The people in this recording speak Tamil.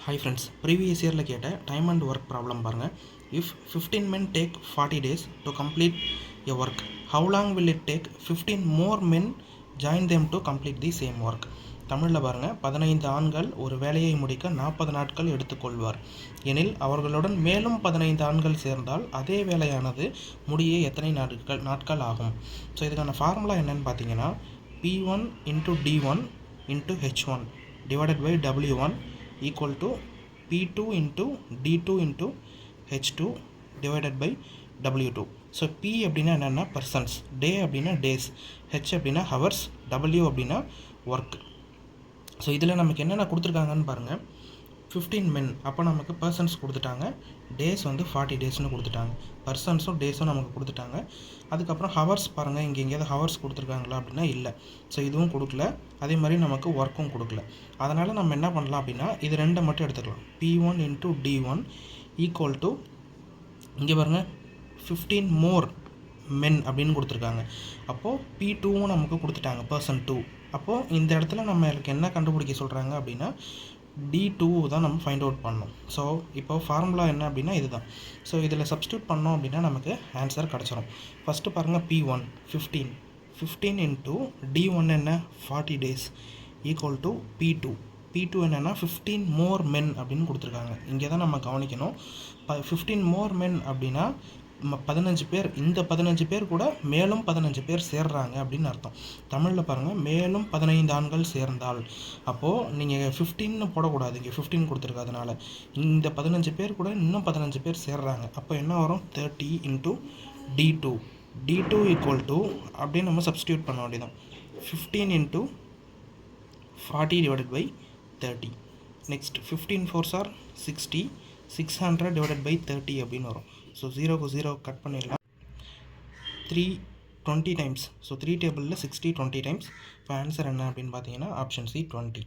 Hi friends, previous year கேட்ட time and work problem பாருங்க. If 15 men take 40 days to complete a work, how long will it take 15 more men join them to complete the same work? தமிழில் பாருங்க, 15 ஆண்கள் ஒரு வேலையை முடிக்க 40 நாட்கள் எடுத்துக்கொள்வார் எனில் அவர்களுடன் மேலும் 15 ஆண்கள் சேர்ந்தால் அதே வேலையானது முடிய எத்தனை நாட்கள் ஆகும். ஸோ இதுக்கான ஃபார்முலா என்னன்னு பார்த்தீங்கன்னா P1 into D1 into H1 divided by W1 equal to P2 into D2 into H2 divided by W2. So P அப்படின்னா என்னென்னா பர்சன்ஸ், டே அப்படின்னா டேஸ், H அப்படின்னா ஹவர்ஸ், W அப்படின்னா ஒர்க். ஸோ இதில் நமக்கு என்னென்ன கொடுத்துருக்காங்கன்னு பாருங்கள். 15 men, அப்போ நமக்கு பர்சன்ஸ் கொடுத்துட்டாங்க, டேஸ் வந்து 40 டேஸ்னு கொடுத்துட்டாங்க, பர்சன்ஸும் டேஸும் நமக்கு கொடுத்துட்டாங்க. அதுக்கப்புறம் ஹவர்ஸ் பாருங்கள், இங்கே எங்கேயாவது ஹவர்ஸ் கொடுத்துருக்காங்களா அப்படின்னா இல்லை. ஸோ இதுவும் கொடுக்கல, அதே மாதிரி நமக்கு ஒர்க்கும் கொடுக்கல. அதனால் நம்ம என்ன பண்ணலாம் அப்படின்னா இது ரெண்டை மட்டும் எடுத்துக்கலாம். P1 into D1 equal to இங்கே பாருங்கள் 15 more men அப்படின்னு கொடுத்துருக்காங்க. அப்போது P2வும் நமக்கு கொடுத்துட்டாங்க, பர்சன் 2. அப்போது இந்த இடத்துல நம்மளுக்கு என்ன கண்டுபிடிக்க சொல்கிறாங்க அப்படின்னா D2 தான் நம்ம ஃபைண்ட் அவுட் பண்ணணும். ஸோ இப்போ ஃபார்முலா என்ன அப்படின்னா இதுதான். ஸோ இதில் சப்ஸ்டியூட் பண்ணோம் அப்படின்னா நமக்கு ஆன்சர் கிடச்சிரும். ஃபஸ்ட்டு பாருங்கள், P1 15 இன்ட்டு D1 என்ன 40 டேஸ் ஈக்குவல் டு P2 என்னென்னா 15 more men அப்படின்னு கொடுத்துருக்காங்க. இங்கே தான் நம்ம கவனிக்கணும். 15 more men அப்படின்னா 15 பேர், இந்த 15 பேர் கூட மேலும் 15 பேர் சேர்றாங்க அப்படின்னு அர்த்தம். தமிழில் பாருங்கள், மேலும் 15 ஆண்கள் சேர்ந்தால், அப்போது நீங்கள் 15 போடக்கூடாது, இங்கே 15 கொடுத்துருக்காதனால இந்த 15 பேர் கூட இன்னும் 15 பேர் சேர்றாங்க. அப்போ என்ன வரும், 30 இன்ட்டு D2 ஈக்குவல் டு அப்படின்னு நம்ம சப்ஸ்டியூட் பண்ண வேண்டியதான். 15 into 40 divided by 30. Next 15 4s are 60, 600 divided by 30 அப்படின்னு வரும். ஸோ 0க்கு 0 கட் பண்ணிடலாம். 3 20 டைம்ஸ். ஸோ 3 டேபிளில் 60 20 டைம்ஸ். இப்போ ஆன்சர் என்ன அப்படின்னு பார்த்தீங்கன்னா ஆப்ஷன் C 20.